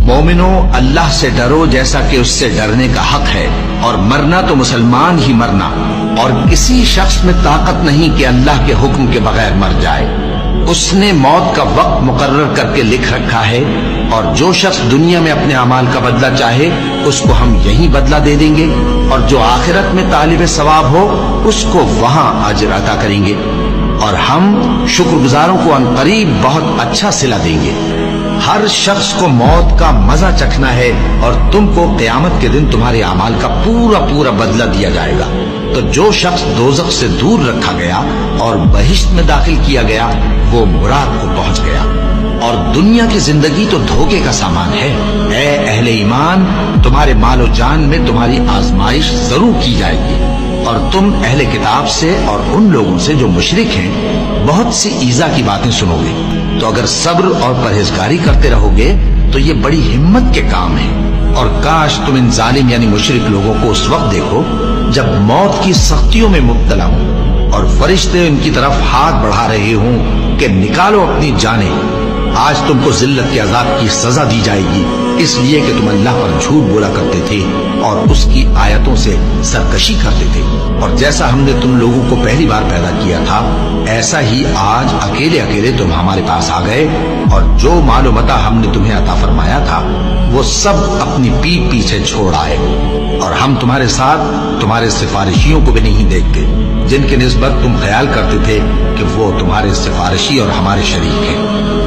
مومنو اللہ سے ڈرو جیسا کہ اس سے ڈرنے کا حق ہے، اور مرنا تو مسلمان ہی مرنا، اور کسی شخص میں طاقت نہیں کہ اللہ کے حکم کے بغیر مر جائے۔ اس نے موت کا وقت مقرر کر کے لکھ رکھا ہے، اور جو شخص دنیا میں اپنے اعمال کا بدلہ چاہے اس کو ہم یہی بدلہ دے دیں گے، اور جو آخرت میں طالب ثواب ہو اس کو وہاں اجر عطا کریں گے، اور ہم شکر گزاروں کو عنقریب بہت اچھا صلہ دیں گے۔ ہر شخص کو موت کا مزہ چکھنا ہے، اور تم کو قیامت کے دن تمہارے اعمال کا پورا پورا بدلہ دیا جائے گا۔ تو جو شخص دوزخ سے دور رکھا گیا اور بہشت میں داخل کیا گیا وہ مراد کو پہنچ گیا۔ اور دنیا کی زندگی تو دھوکے کا سامان ہے۔ اے اہل ایمان، تمہارے مال و جان میں تمہاری آزمائش ضرور کی جائے گی، اور تم اہل کتاب سے اور ان لوگوں سے جو مشرک ہیں بہت سی ایذا کی باتیں سنو گے۔ تو اگر صبر اور پرہیزگاری کرتے رہو گے تو یہ بڑی ہمت کے کام ہیں۔ اور کاش تم ان ظالم یعنی مشرک لوگوں کو اس وقت دیکھو جب موت کی سختیوں میں مبتلا ہوں، اور فرشتے ان کی طرف ہاتھ بڑھا رہے ہوں کہ نکالو اپنی جانیں۔ آج تم کو ذلت کے عذاب کی سزا دی جائے گی، اس لیے کہ تم اللہ پر جھوٹ بولا کرتے تھے اور اس کی آیتوں سے سرکشی کرتے تھے۔ اور جیسا ہم نے تم لوگوں کو پہلی بار پیدا کیا تھا ایسا ہی آج اکیلے اکیلے تم ہمارے پاس آ گئے، اور جو مال و متاع ہم نے تمہیں عطا فرمایا تھا وہ سب اپنی پیٹھ پیچھے چھوڑ آئے، اور ہم تمہارے ساتھ تمہارے سفارشیوں کو بھی نہیں دیکھتے جن کی نسبت تم خیال کرتے تھے کہ وہ تمہارے سفارشی اور ہمارے شریک ہیں۔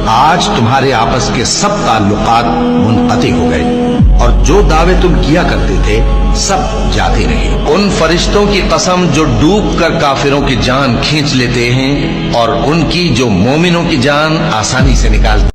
آج تمہارے آپس کے سب تعلقات منقطع ہو گئے، اور جو دعوے تم کیا کرتے تھے سب جاتے رہے۔ ان فرشتوں کی قسم جو ڈوب کر کافروں کی جان کھینچ لیتے ہیں، اور ان کی جو مومنوں کی جان آسانی سے نکالتے